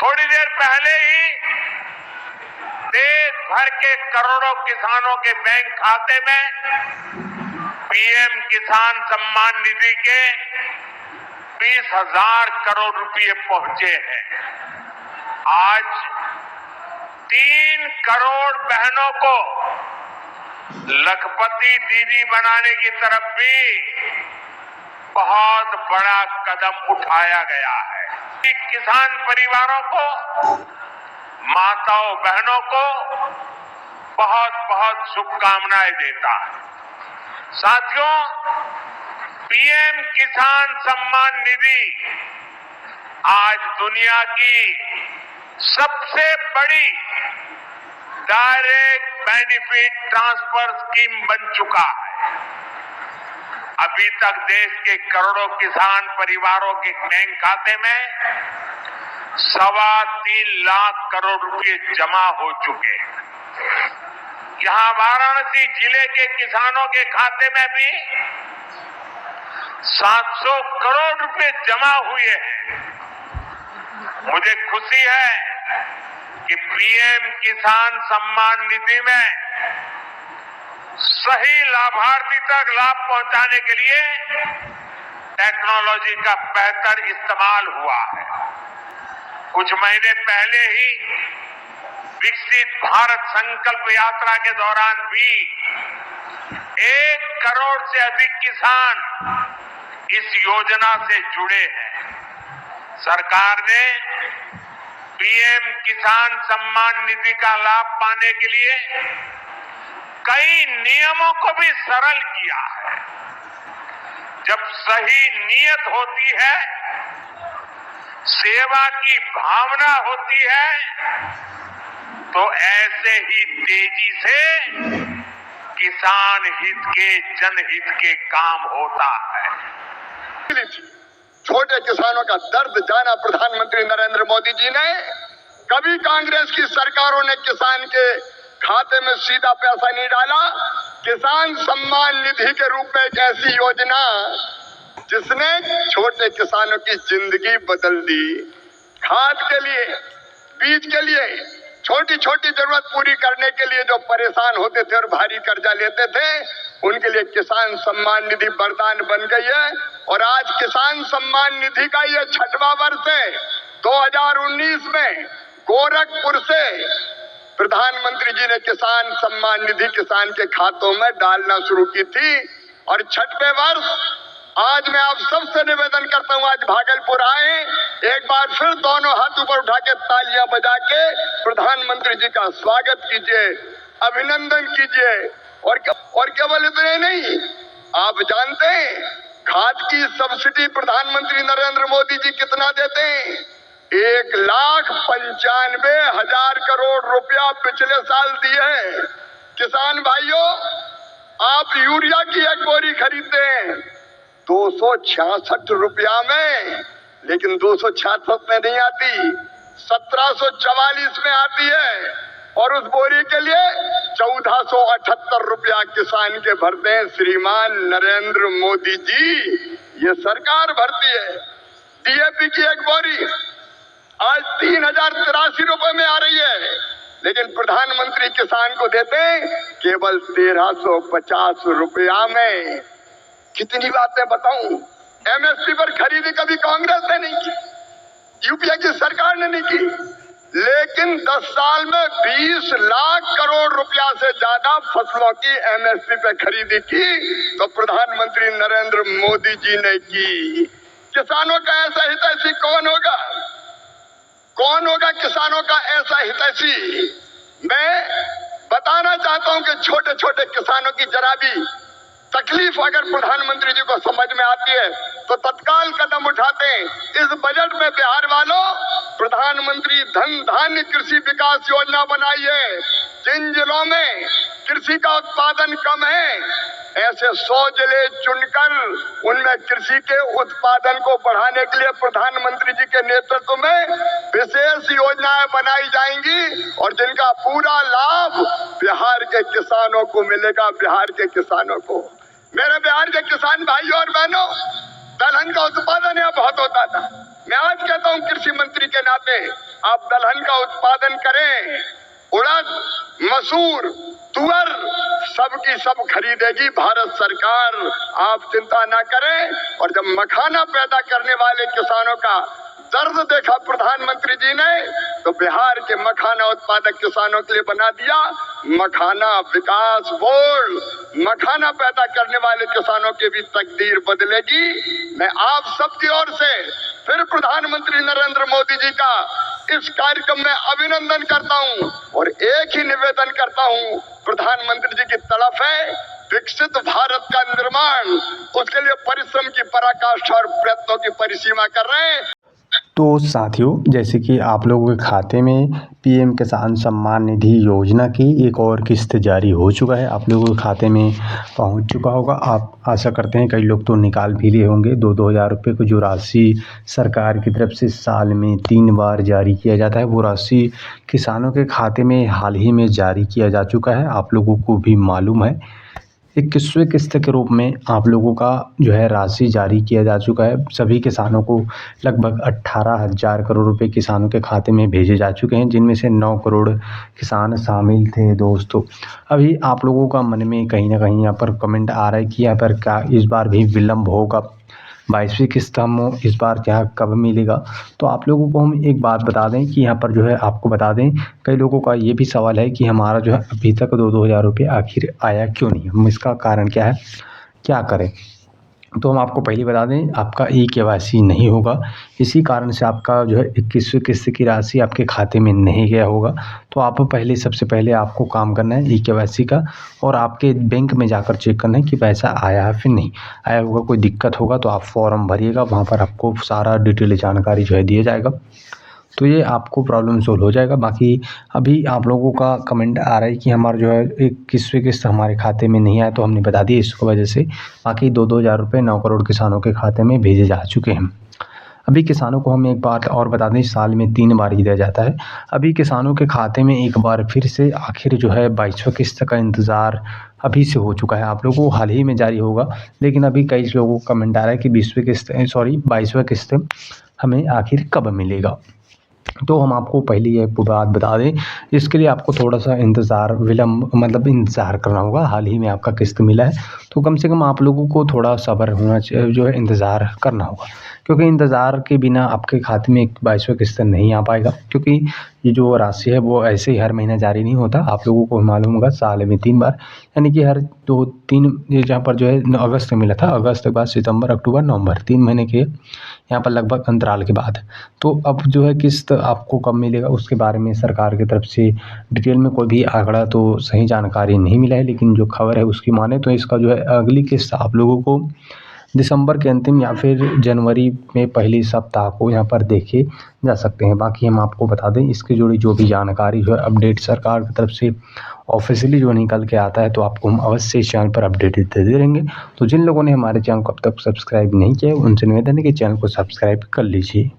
थोड़ी देर पहले ही देश भर के करोड़ों किसानों के बैंक खाते में पीएम किसान सम्मान निधि के 20,000 करोड़ रुपए पहुंचे हैं। आज 3 करोड़ बहनों को लखपति दीदी बनाने की तरफ भी बहुत बड़ा कदम उठाया गया है। किसान परिवारों को, माताओं बहनों को बहुत बहुत शुभकामनाएं देता है। साथियों, पीएम किसान सम्मान निधि आज दुनिया की सबसे बड़ी डायरेक्ट बेनिफिट ट्रांसफर स्कीम बन चुका है। अभी तक देश के करोड़ों किसान परिवारों के बैंक खाते में 3.25 लाख करोड़ रुपए जमा हो चुके हैं। यहां वाराणसी जिले के किसानों के खाते में भी 700 करोड़ रुपए जमा हुए हैं। मुझे खुशी है कि पीएम किसान सम्मान निधि में सही लाभार्थी तक लाभ पहुंचाने के लिए टेक्नोलॉजी का बेहतर इस्तेमाल हुआ है। कुछ महीने पहले ही विकसित भारत संकल्प यात्रा के दौरान भी 1 करोड़ से अधिक किसान इस योजना से जुड़े हैं। सरकार ने पीएम किसान सम्मान निधि का लाभ पाने के लिए कई नियमों को भी सरल किया है। जब सही नीयत होती है, सेवा की भावना होती है, तो ऐसे ही तेजी से किसान हित के, जनहित के काम होता है। छोटे किसानों का दर्द जाना प्रधानमंत्री नरेंद्र मोदी जी ने। कभी कांग्रेस की सरकारों ने किसान के खाते में सीधा पैसा नहीं डाला। किसान सम्मान निधि के रूप में एक ऐसी योजना जिसने छोटे किसानों की जिंदगी बदल दी। खाद के लिए, बीज के लिए, छोटी छोटी जरूरत पूरी करने के लिए जो परेशान होते थे और भारी कर्जा लेते थे, उनके लिए किसान सम्मान निधि वरदान बन गई है। और आज किसान सम्मान निधि का ये 6वां वर्ष है। 2019 में गोरखपुर से प्रधानमंत्री जी ने किसान सम्मान निधि किसान के खातों में डालना शुरू की थी। और 6वें वर्ष आज मैं आप सबसे निवेदन करता हूं, आज भागलपुर आए, एक बार फिर दोनों हाथ ऊपर उठा के तालियां बजा के प्रधानमंत्री जी का स्वागत कीजिए, अभिनंदन कीजिए। और केवल इतने नहीं, आप जानते हैं खाद की सब्सिडी प्रधानमंत्री नरेंद्र मोदी जी कितना देते हैं? 1,95,000 करोड़ रुपया पिछले साल दिए हैं। किसान भाइयों, आप यूरिया की एक बोरी खरीदते हैं 266 रुपया में, लेकिन 266 में नहीं आती, 1744 में आती है। और उस बोरी के लिए 1478 रुपया किसान के भरते हैं श्रीमान नरेंद्र मोदी जी। ये सरकार भरती है। डीएपी की एक बोरी आज 3,083 रुपए में आ रही है, लेकिन प्रधानमंत्री किसान को देते हैं केवल 1,350 रुपया में। कितनी बातें बताऊं। एमएसपी पर खरीदी कभी कांग्रेस ने नहीं की, यूपीए की सरकार ने नहीं की, लेकिन 10 साल में 20 लाख करोड़ रुपया से ज्यादा फसलों की एमएसपी पे खरीदी की तो प्रधानमंत्री नरेंद्र मोदी जी ने की। किसानों का ऐसा हितैषी कौन होगा? कौन होगा किसानों का ऐसा हितैषी? मैं बताना चाहता हूं कि छोटे छोटे किसानों की जरा भी तकलीफ अगर प्रधानमंत्री जी को समझ में आती है तो तत्काल कदम उठाते हैं। इस बजट में बिहार वालों प्रधानमंत्री धन धान्य कृषि विकास योजना बनाई है। जिन जिलों में कृषि का उत्पादन कम है, ऐसे 100 जिले चुनकर उनमें कृषि के उत्पादन को बढ़ाने के लिए प्रधानमंत्री जी के नेतृत्व में विशेष योजनाएं बनाई जाएंगी और जिनका पूरा लाभ बिहार के किसानों को मिलेगा। बिहार के किसानों को, मेरे बिहार के किसान भाइयों और बहनों, दलहन का उत्पादन यहाँ बहुत होता था। मैं आज कहता हूँ कृषि मंत्री के नाते आप दलहन का उत्पादन करें, उड़द, मसूर, तुअर सबकी सब खरीदेगी भारत सरकार, आप चिंता ना करें। और जब मखाना पैदा करने वाले किसानों का दर्द देखा प्रधानमंत्री जी ने, तो बिहार के मखाना उत्पादक किसानों के लिए बना दिया मखाना विकास बोर्ड। मखाना पैदा करने वाले किसानों की भी तकदीर बदलेगी। मैं आप सबकी ओर से फिर प्रधानमंत्री नरेंद्र मोदी जी का इस कार्यक्रम में अभिनंदन करता हूं और एक ही निवेदन करता हूं, प्रधानमंत्री जी की तड़प है विकसित भारत का निर्माण, उसके लिए परिश्रम की पराकाष्ठा और प्रयत्नों की परिसीमा कर रहे हैं। तो साथियों, जैसे कि आप लोगों के खाते में पीएम किसान सम्मान निधि योजना की एक और किस्त जारी हो चुका है, आप लोगों के खाते में पहुंच चुका होगा। आप आशा करते हैं कई लोग तो निकाल भी लिए होंगे। 2-2 हज़ार रुपये को जो राशि सरकार की तरफ से साल में 3 बार जारी किया जाता है, वो राशि किसानों के खाते में हाल ही में जारी किया जा चुका है। आप लोगों को भी मालूम है 21वें किस्त के रूप में आप लोगों का जो है राशि जारी किया जा चुका है। सभी किसानों को लगभग 18,000 करोड़ रुपए किसानों के खाते में भेजे जा चुके हैं, जिनमें से 9 करोड़ किसान शामिल थे। दोस्तों, अभी आप लोगों का मन में कहीं ना कहीं यहाँ पर कमेंट आ रहा है कि यहाँ पर क्या इस बार भी विलम्ब होगा, 22वीं किस्त हम इस बार क्या कब मिलेगा। तो आप लोगों को हम एक बात बता दें कि यहाँ पर जो है आपको बता दें, कई लोगों का ये भी सवाल है कि हमारा जो है अभी तक 2-2 हज़ार रुपये आखिर आया क्यों नहीं, हम इसका कारण क्या है, क्या करें। तो हम आपको पहले बता दें, आपका ई-केवाईसी नहीं होगा, इसी कारण से आपका जो है 21वें किस्त की राशि आपके खाते में नहीं गया होगा। तो आप पहले सबसे पहले आपको काम करना है ई-केवाईसी का, और आपके बैंक में जाकर चेक करना है कि पैसा आया है फिर नहीं आया होगा। कोई दिक्कत होगा तो आप फॉर्म भरिएगा, वहाँ पर आपको सारा डिटेल जानकारी जो है दिया जाएगा, तो ये आपको प्रॉब्लम सोल्व हो जाएगा। बाकी अभी आप लोगों का कमेंट आ रहा है कि हमारा जो है 21वें किस्त हमारे खाते में नहीं आया, तो हमने बता दिया इसकी वजह से। बाकी 2-2 हज़ार रुपये 9 करोड़ किसानों के खाते में भेजे जा चुके हैं। अभी किसानों को हम एक बात और बता दें, साल में 3 बार ही दिया जाता है। अभी किसानों के खाते में एक बार फिर से आखिर जो है 22वें किस्त का इंतज़ार अभी से हो चुका है। आप लोगों को हाल ही में जारी होगा, लेकिन अभी कई लोगों को कमेंट आ रहा है कि 22वें किस्त हमें आखिर कब मिलेगा। तो हम आपको पहले ये बात बता दें, इसके लिए आपको थोड़ा सा इंतज़ार करना होगा। हाल ही में आपका किस्त मिला है, तो कम से कम आप लोगों को थोड़ा सब्र होना चाहिए, जो है इंतज़ार करना होगा, क्योंकि इंतज़ार के बिना आपके खाते में 22वें किस्त नहीं आ पाएगा। क्योंकि ये जो राशि है वो ऐसे ही हर महीना जारी नहीं होता, आप लोगों को मालूम होगा, साल में 3 बार, यानी कि हर 2-3 जहाँ पर जो है अगस्त में मिला था, अगस्त के बाद सितंबर, अक्टूबर, नवंबर, 3 महीने के यहाँ पर लगभग अंतराल के बाद। तो अब जो है किस्त आपको कब मिलेगा उसके बारे में सरकार की तरफ से डिटेल में कोई भी आंकड़ा तो सही जानकारी नहीं मिला है, लेकिन जो खबर है उसकी माने तो इसका जो है अगली किस्त आप लोगों को दिसंबर के अंतिम या फिर जनवरी में पहली सप्ताह को यहाँ पर देखे जा सकते हैं। बाकी हम आपको बता दें, इसकी जुड़ी जो भी जानकारी जो है अपडेट सरकार की तरफ से ऑफिशियली जो निकल के आता है, तो आपको हम अवश्य इस चैनल पर अपडेट देते रहेंगे। तो जिन लोगों ने हमारे चैनल को अब तक सब्सक्राइब नहीं किया, उनसे निवेदन है कि चैनल को सब्सक्राइब कर लीजिए।